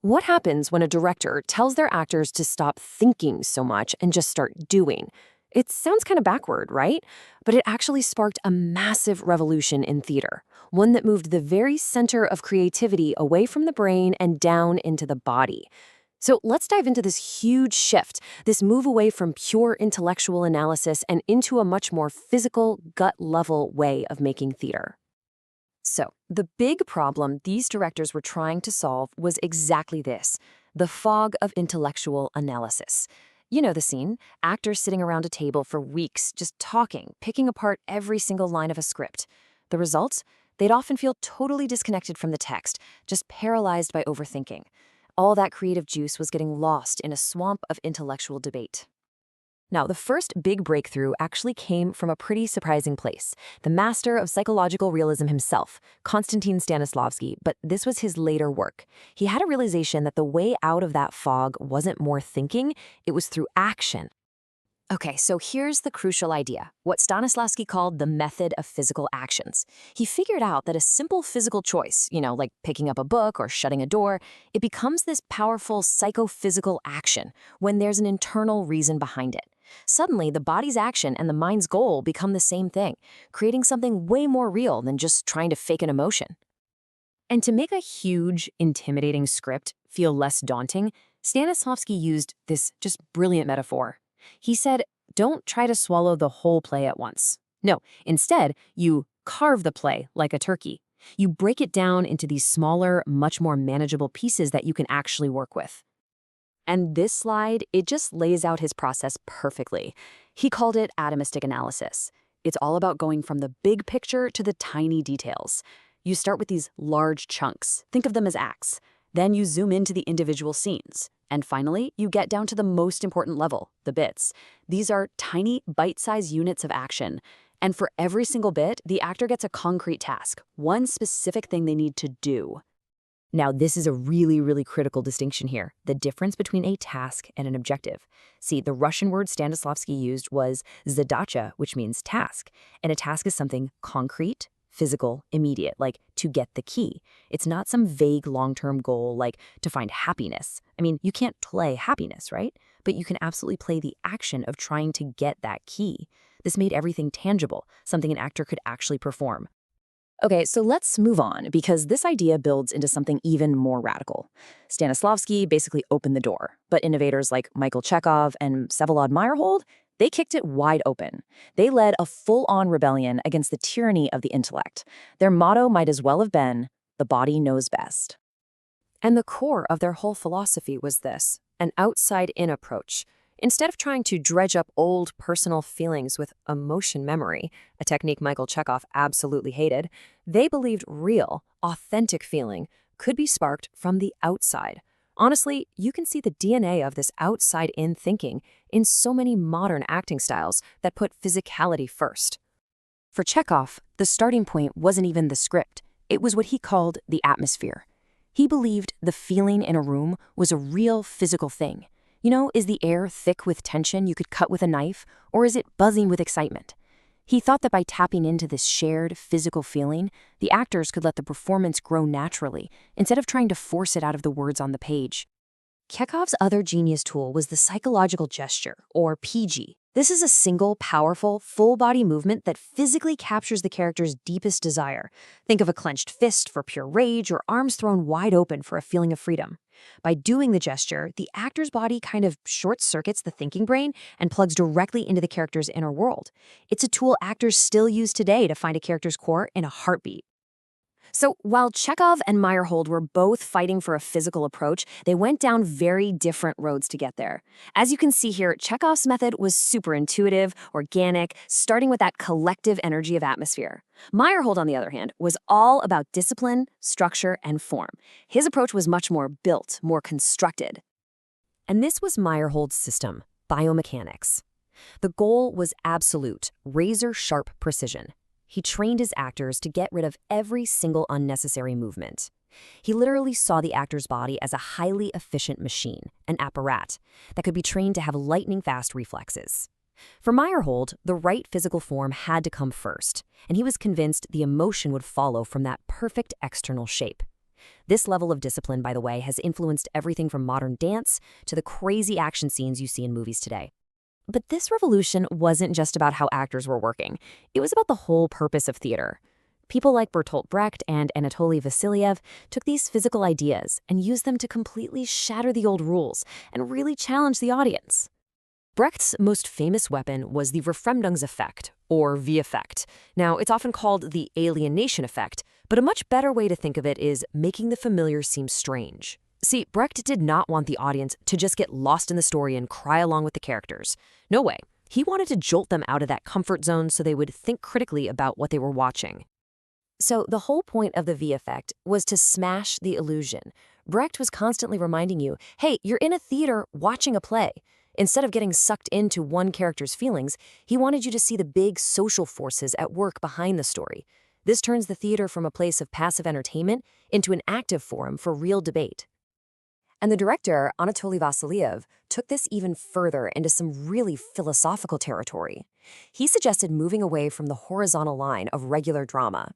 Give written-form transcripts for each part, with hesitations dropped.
What happens when a director tells their actors to stop thinking so much and just start doing? It sounds kind of backward, right? But it actually sparked a massive revolution in theater, one that moved the very center of creativity away from the brain and down into the body. So let's dive into this huge shift, this move away from pure intellectual analysis and into a much more physical, gut-level way of making theater. So, the big problem these directors were trying to solve was exactly this, the fog of intellectual analysis. You know the scene, actors sitting around a table for weeks just talking, picking apart every single line of a script. The results? They'd often feel totally disconnected from the text, just paralyzed by overthinking. All that creative juice was getting lost in a swamp of intellectual debate. Now, the first big breakthrough actually came from a pretty surprising place. The master of psychological realism himself, Konstantin Stanislavsky, but this was his later work. He had a realization that the way out of that fog wasn't more thinking, it was through action. Okay, so here's the crucial idea, what Stanislavsky called the method of physical actions. He figured out that a simple physical choice, like picking up a book or shutting a door, it becomes this powerful psychophysical action when there's an internal reason behind it. Suddenly, the body's action and the mind's goal become the same thing, creating something way more real than just trying to fake an emotion. And to make a huge, intimidating script feel less daunting, Stanislavsky used this just brilliant metaphor. He said, don't try to swallow the whole play at once. No, instead, you carve the play like a turkey. You break it down into these smaller, much more manageable pieces that you can actually work with. And this slide, it just lays out his process perfectly. He called it atomistic analysis. It's all about going from the big picture to the tiny details. You start with these large chunks. Think of them as acts. Then you zoom into the individual scenes. And finally, you get down to the most important level, the bits. These are tiny, bite-sized units of action. And for every single bit, the actor gets a concrete task, one specific thing they need to do. Now, this is a really, really critical distinction here, the difference between a task and an objective. See, the Russian word Stanislavsky used was zadacha, which means task. And a task is something concrete, physical, immediate, like to get the key. It's not some vague long-term goal like to find happiness. I mean, you can't play happiness, right? But you can absolutely play the action of trying to get that key. This made everything tangible, something an actor could actually perform. Okay, so let's move on, because this idea builds into something even more radical. Stanislavsky basically opened the door, but innovators like Michael Chekhov and Meyerhold, they kicked it wide open. They led a full-on rebellion against the tyranny of the intellect. Their motto might as well have been, "The body knows best." And the core of their whole philosophy was this, an outside-in approach. Instead of trying to dredge up old personal feelings with emotion memory, a technique Michael Chekhov absolutely hated, they believed real, authentic feeling could be sparked from the outside. Honestly, you can see the DNA of this outside-in thinking in so many modern acting styles that put physicality first. For Chekhov, the starting point wasn't even the script. It was what he called the atmosphere. He believed the feeling in a room was a real physical thing. Is the air thick with tension you could cut with a knife, or is it buzzing with excitement? He thought that by tapping into this shared physical feeling, the actors could let the performance grow naturally, instead of trying to force it out of the words on the page. Chekhov's other genius tool was the psychological gesture, or PG. This is a single, powerful, full-body movement that physically captures the character's deepest desire. Think of a clenched fist for pure rage or arms thrown wide open for a feeling of freedom. By doing the gesture, the actor's body kind of short-circuits the thinking brain and plugs directly into the character's inner world. It's a tool actors still use today to find a character's core in a heartbeat. So while Chekhov and Meyerhold were both fighting for a physical approach, they went down very different roads to get there. As you can see here, Chekhov's method was super intuitive, organic, starting with that collective energy of atmosphere. Meyerhold, on the other hand, was all about discipline, structure, and form. His approach was much more built, more constructed. And this was Meyerhold's system, biomechanics. The goal was absolute, razor-sharp precision. He trained his actors to get rid of every single unnecessary movement. He literally saw the actor's body as a highly efficient machine, an apparat, that could be trained to have lightning-fast reflexes. For Meyerhold, the right physical form had to come first, and he was convinced the emotion would follow from that perfect external shape. This level of discipline, by the way, has influenced everything from modern dance to the crazy action scenes you see in movies today. But this revolution wasn't just about how actors were working. It was about the whole purpose of theater. People like Bertolt Brecht and Anatoly Vasilyev took these physical ideas and used them to completely shatter the old rules and really challenge the audience. Brecht's most famous weapon was the Verfremdungseffekt, or V-effect. Now, it's often called the alienation effect, but a much better way to think of it is making the familiar seem strange. See, Brecht did not want the audience to just get lost in the story and cry along with the characters. No way. He wanted to jolt them out of that comfort zone so they would think critically about what they were watching. So the whole point of the V-effect was to smash the illusion. Brecht was constantly reminding you, hey, you're in a theater watching a play. Instead of getting sucked into one character's feelings, he wanted you to see the big social forces at work behind the story. This turns the theater from a place of passive entertainment into an active forum for real debate. And the director, Anatoly Vasilyev, took this even further into some really philosophical territory. He suggested moving away from the horizontal line of regular drama,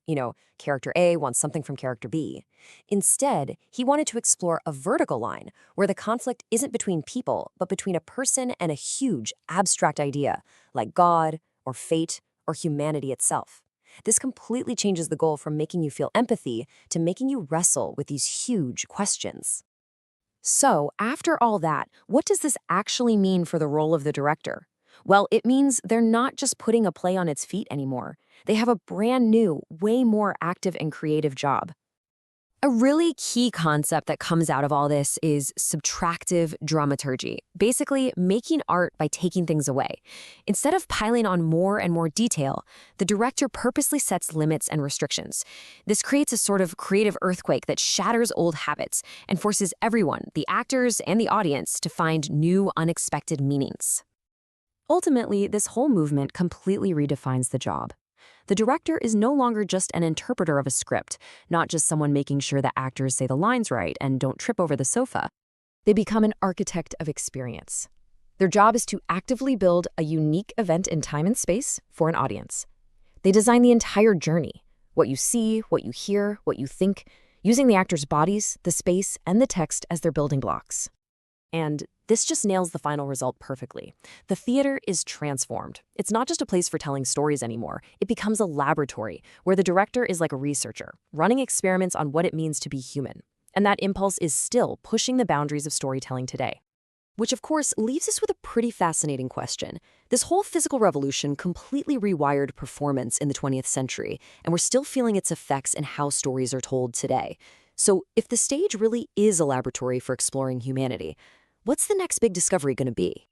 character A wants something from character B. Instead, he wanted to explore a vertical line where the conflict isn't between people, but between a person and a huge, abstract idea, like God, or fate, or humanity itself. This completely changes the goal from making you feel empathy to making you wrestle with these huge questions. So, after all that, what does this actually mean for the role of the director? Well, it means they're not just putting a play on its feet anymore. They have a brand new, way more active and creative job. A really key concept that comes out of all this is subtractive dramaturgy, basically making art by taking things away. Instead of piling on more and more detail, the director purposely sets limits and restrictions. This creates a sort of creative earthquake that shatters old habits and forces everyone, the actors and the audience, to find new, unexpected meanings. Ultimately, this whole movement completely redefines the job. The director is no longer just an interpreter of a script, not just someone making sure that actors say the lines right and don't trip over the sofa. They become an architect of experience. Their job is to actively build a unique event in time and space for an audience. They design the entire journey, what you see, what you hear, what you think, using the actors' bodies, the space, and the text as their building blocks. And this just nails the final result perfectly. The theater is transformed. It's not just a place for telling stories anymore. It becomes a laboratory where the director is like a researcher, running experiments on what it means to be human. And that impulse is still pushing the boundaries of storytelling today. Which, of course, leaves us with a pretty fascinating question. This whole physical revolution completely rewired performance in the 20th century, and we're still feeling its effects in how stories are told today. So if the stage really is a laboratory for exploring humanity, what's the next big discovery going to be?